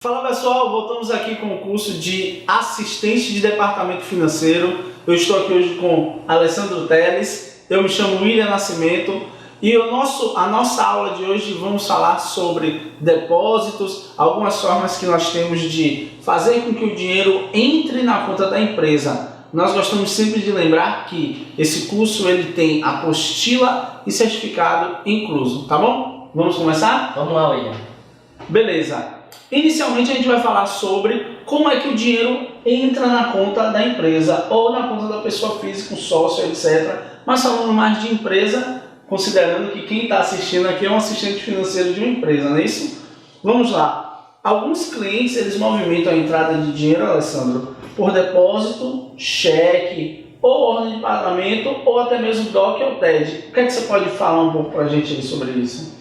Fala pessoal, voltamos aqui com o curso de assistente de departamento financeiro. Eu estou aqui hoje com Alessandro Teles, eu me chamo William Nascimento e a nossa aula de hoje vamos falar sobre depósitos, algumas formas que nós temos de fazer com que o dinheiro entre na conta da empresa. Nós gostamos sempre de lembrar que esse curso ele tem apostila e certificado incluso, tá bom? Vamos começar? Vamos lá, William. Beleza. Inicialmente a gente vai falar sobre como é que o dinheiro entra na conta da empresa ou na conta da pessoa física, um sócio, etc. Mas falando mais de empresa, considerando que quem está assistindo aqui é um assistente financeiro de uma empresa, não é isso? Vamos lá. Alguns clientes eles movimentam a entrada de dinheiro, Alessandro, por depósito, cheque, ou ordem de pagamento, ou até mesmo DOC ou TED. O que é que você pode falar um pouco para a gente aí sobre isso?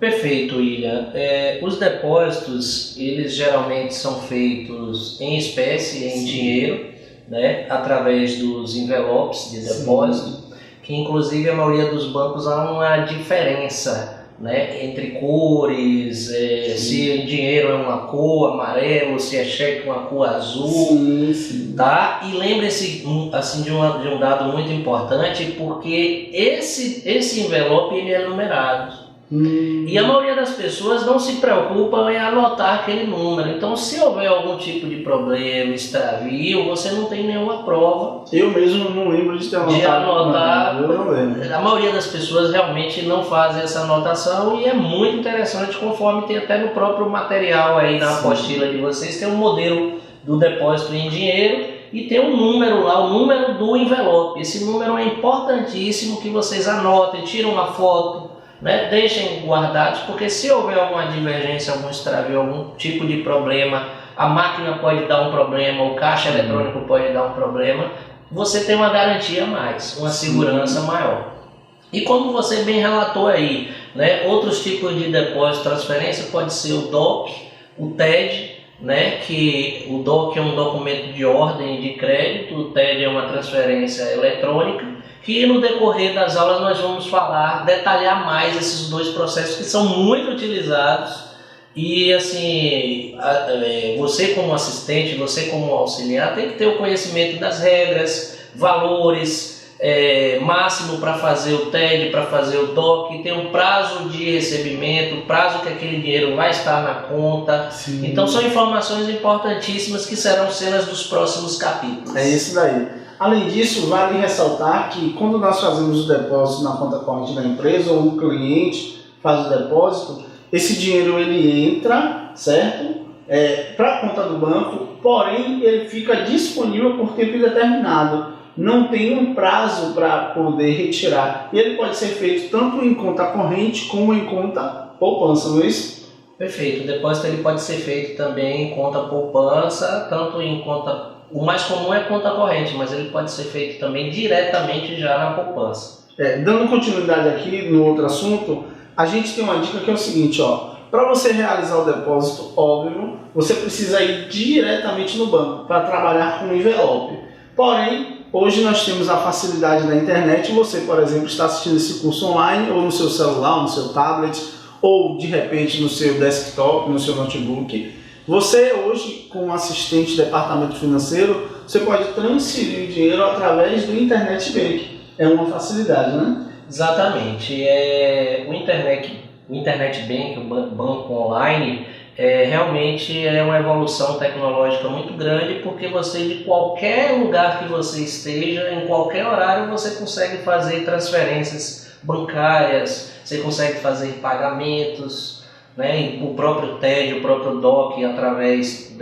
Perfeito, William. Os depósitos, eles geralmente são feitos em espécie, em dinheiro, né, através dos envelopes de depósito, que inclusive a maioria dos bancos há uma diferença, né, entre cores, se o dinheiro é uma cor amarelo, se é cheque uma cor azul, tá? E lembre-se assim, de um dado muito importante, porque esse envelope ele é numerado. E a maioria das pessoas não se preocupam em anotar aquele número. Então, se houver algum tipo de problema, extravio, você não tem nenhuma prova. Eu mesmo não lembro de ter anotado. Eu não lembro. A maioria das pessoas realmente não fazem essa anotação e é muito interessante, conforme tem até no próprio material aí na apostila de vocês, tem um modelo do depósito em dinheiro e tem um número lá, o número do envelope. Esse número é importantíssimo que vocês anotem, tiram uma foto, né? Deixem guardados, porque se houver alguma divergência, algum extravio, algum tipo de problema, a máquina pode dar um problema, o caixa eletrônico pode dar um problema, você tem uma garantia a mais, uma segurança maior. E como você bem relatou aí, né? Outros tipos de depósito, transferência, pode ser o DOC, o TED, né? Que o DOC é um documento de ordem de crédito, o TED é uma transferência eletrônica, que no decorrer das aulas nós vamos detalhar mais esses dois processos que são muito utilizados e assim, você como assistente, você como auxiliar tem que ter o conhecimento das regras, valores, máximo para fazer o TED, para fazer o DOC, tem um prazo de recebimento, o prazo que aquele dinheiro vai estar na conta. Sim. Então são informações importantíssimas que serão cenas dos próximos capítulos. É isso daí. Além disso, vale ressaltar que quando nós fazemos o depósito na conta corrente da empresa ou o cliente faz o depósito, esse dinheiro ele entra, certo? Para a conta do banco, porém ele fica disponível por tempo indeterminado. Não tem um prazo para poder retirar. E ele pode ser feito tanto em conta corrente como em conta poupança, não é isso? Perfeito. O depósito ele pode ser feito também em conta poupança, tanto em conta... O mais comum é conta corrente, mas ele pode ser feito também diretamente já na poupança. Dando continuidade aqui no outro assunto, a gente tem uma dica que é o seguinte, para você realizar o depósito, óbvio, você precisa ir diretamente no banco para trabalhar com envelope. Porém, hoje nós temos a facilidade da internet, você, por exemplo, está assistindo esse curso online, ou no seu celular, ou no seu tablet, ou de repente no seu desktop, no seu notebook. Você hoje, como assistente de departamento financeiro, você pode transferir o dinheiro através do Internet Bank. É uma facilidade, né? Exatamente. O Internet Bank, o banco online, realmente é uma evolução tecnológica muito grande, porque você, de qualquer lugar que você esteja, em qualquer horário, você consegue fazer transferências bancárias, você consegue fazer pagamentos, né, o próprio TED, o próprio DOC, através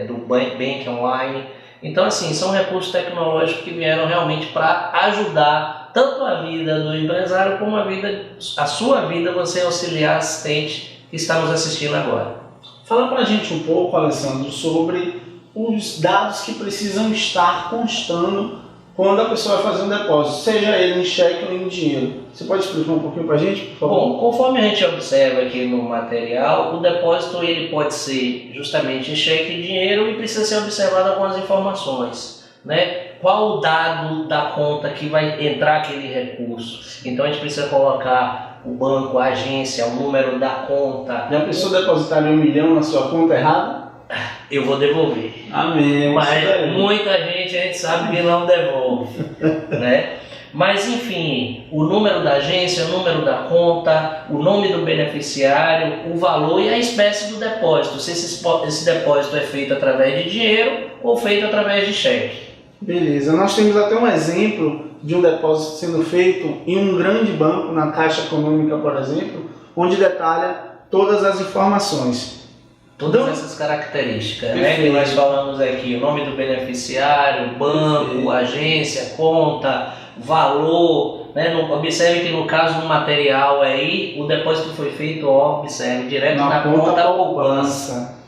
do Bank Online. Então, assim, são recursos tecnológicos que vieram realmente para ajudar tanto a vida do empresário como a sua vida, você auxiliar assistente que está nos assistindo agora. Fala para a gente um pouco, Alessandro, sobre os dados que precisam estar constando quando a pessoa vai fazer um depósito, seja ele em cheque ou em dinheiro. Você pode explicar um pouquinho para a gente, por favor? Bom, conforme a gente observa aqui no material, o depósito ele pode ser justamente em cheque e dinheiro e precisa ser observado algumas informações, né? Qual o dado da conta que vai entrar aquele recurso? Então a gente precisa colocar o banco, a agência, o número da conta. Já pensou depositar 1 milhão na sua conta errada? eu vou devolver. Amém. Mas muita gente, a gente sabe que não devolve, né? Mas enfim, o número da agência, o número da conta, o nome do beneficiário, o valor e a espécie do depósito. Se esse depósito é feito através de dinheiro ou feito através de cheque. Beleza, nós temos até um exemplo de um depósito sendo feito em um grande banco, na Caixa Econômica, por exemplo, onde detalha todas as informações. Todas essas características, né, que nós falamos aqui, o nome do beneficiário, banco, agência, conta, valor, né? Observe que no caso do material aí, o depósito foi feito, observe, direto na conta poupança.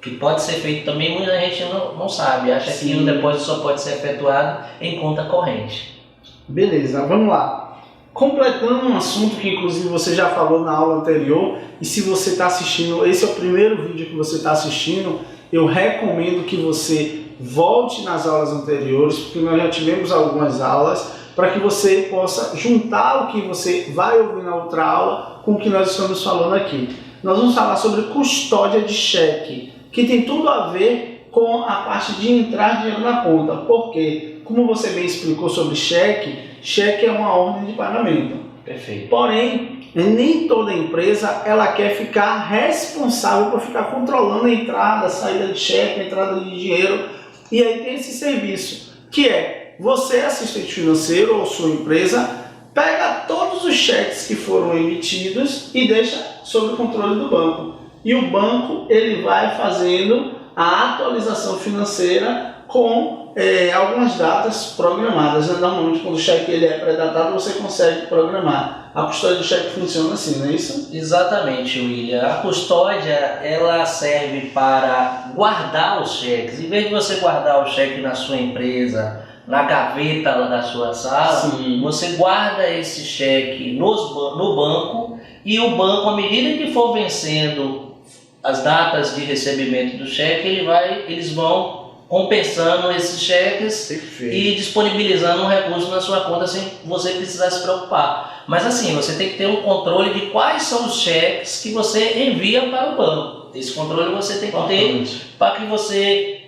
Que pode ser feito também, muita gente não sabe, acha que o depósito só pode ser efetuado em conta corrente. Beleza, vamos lá. Completando um assunto que inclusive você já falou na aula anterior, e se você está assistindo, esse é o primeiro vídeo que você está assistindo, eu recomendo que você volte nas aulas anteriores, porque nós já tivemos algumas aulas, para que você possa juntar o que você vai ouvir na outra aula com o que nós estamos falando aqui. Nós vamos falar sobre custódia de cheque, que tem tudo a ver com a parte de entrar dinheiro na conta. Por quê? Como você bem explicou sobre cheque é uma ordem de pagamento. Perfeito. Porém, nem toda empresa ela quer ficar responsável por ficar controlando a entrada, a saída de cheque, a entrada de dinheiro. E aí tem esse serviço, que é você, assistente financeiro ou sua empresa, pega todos os cheques que foram emitidos e deixa sob o controle do banco. E o banco ele vai fazendo a atualização financeira com algumas datas programadas. Normalmente quando o cheque ele é pré-datado, você consegue programar. A custódia de cheque funciona assim, não é isso? Exatamente, William. A custódia ela serve para guardar os cheques. Em vez de você guardar o cheque na sua empresa, na gaveta da sua sala, você guarda esse cheque no banco, e o banco, à medida que for vencendo as datas de recebimento do cheque, eles vão compensando esses cheques. Perfeito. E disponibilizando um recurso na sua conta sem você precisar se preocupar. Mas assim, você tem que ter um controle de quais são os cheques que você envia para o banco. Esse controle você tem que ter para que você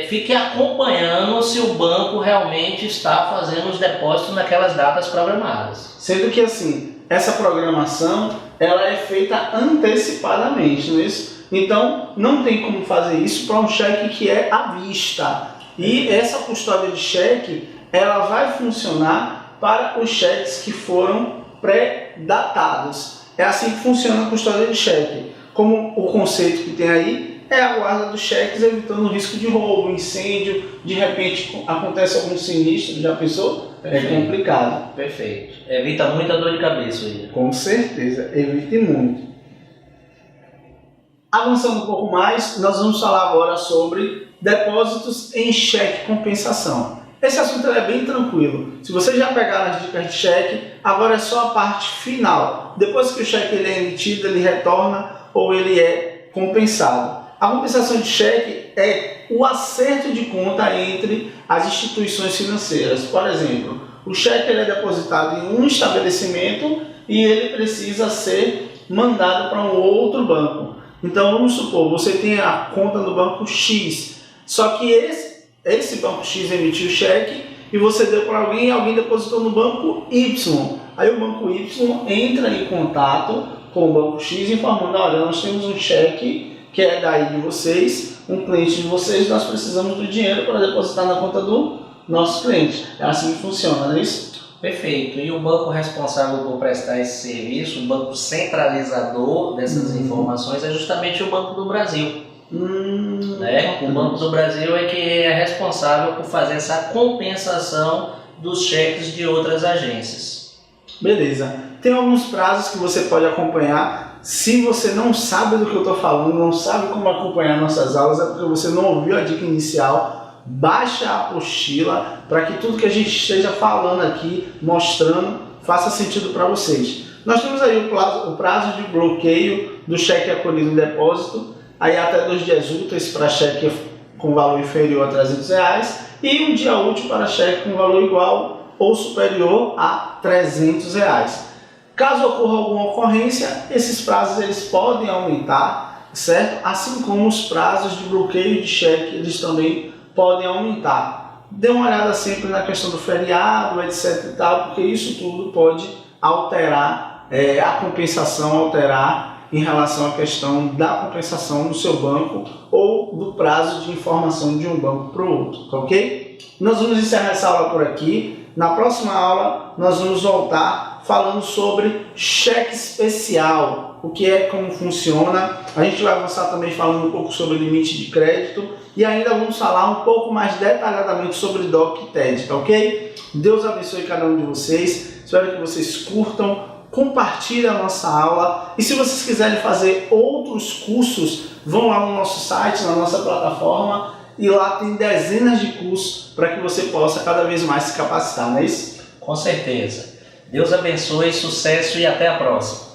fique acompanhando se o banco realmente está fazendo os depósitos naquelas datas programadas. Sendo que assim, essa programação ela é feita antecipadamente, não é isso? Então, não tem como fazer isso para um cheque que é à vista. E essa custódia de cheque, ela vai funcionar para os cheques que foram pré-datados. É assim que funciona a custódia de cheque. Como o conceito que tem aí é a guarda dos cheques, evitando o risco de roubo, incêndio, de repente acontece algum sinistro, já pensou? Perfeito. É complicado. Perfeito. Evita muita dor de cabeça, William. Com certeza, evite muito. Avançando um pouco mais, nós vamos falar agora sobre depósitos em cheque compensação. Esse assunto é bem tranquilo. Se vocês já pegaram as dicas de cheque, agora é só a parte final. Depois que o cheque ele é emitido, ele retorna ou ele é compensado. A compensação de cheque é o acerto de conta entre as instituições financeiras. Por exemplo, o cheque ele é depositado em um estabelecimento e ele precisa ser mandado para um outro banco. Então vamos supor, você tem a conta no banco X, só que esse banco X emitiu o cheque e você deu para alguém e alguém depositou no banco Y. Aí o banco Y entra em contato com o banco X informando, olha, nós temos um cheque que é daí de vocês, um cliente de vocês, nós precisamos do dinheiro para depositar na conta do nosso cliente. É assim que funciona, não é isso? Perfeito. E o banco responsável por prestar esse serviço, o banco centralizador dessas informações, é justamente o Banco do Brasil. Né? O Banco do Brasil é que é responsável por fazer essa compensação dos cheques de outras agências. Beleza. Tem alguns prazos que você pode acompanhar. Se você não sabe do que eu estou falando, não sabe como acompanhar nossas aulas, é porque você não ouviu a dica inicial. Baixa a apostila para que tudo que a gente esteja falando aqui, mostrando, faça sentido para vocês. Nós temos aí o prazo de bloqueio do cheque acolhido em depósito, aí até 2 dias úteis para cheque com valor inferior a R$300 e um dia útil para cheque com valor igual ou superior a R$300. Caso ocorra alguma ocorrência, esses prazos eles podem aumentar certo? Assim como os prazos de bloqueio de cheque, eles também podem aumentar. Dê uma olhada sempre na questão do feriado, etc e tal, porque isso tudo pode alterar a compensação, alterar em relação à questão da compensação no seu banco ou do prazo de informação de um banco para o outro, tá ok? Nós vamos encerrar essa aula por aqui. Na próxima aula nós vamos voltar falando sobre cheque especial, o que é, como funciona. A gente vai avançar também falando um pouco sobre limite de crédito e ainda vamos falar um pouco mais detalhadamente sobre DOC e TED, tá ok? Deus abençoe cada um de vocês, espero que vocês curtam. Compartilhe a nossa aula e se vocês quiserem fazer outros cursos, vão lá no nosso site, na nossa plataforma e lá tem dezenas de cursos para que você possa cada vez mais se capacitar, não é isso? Com certeza. Deus abençoe, sucesso e até a próxima.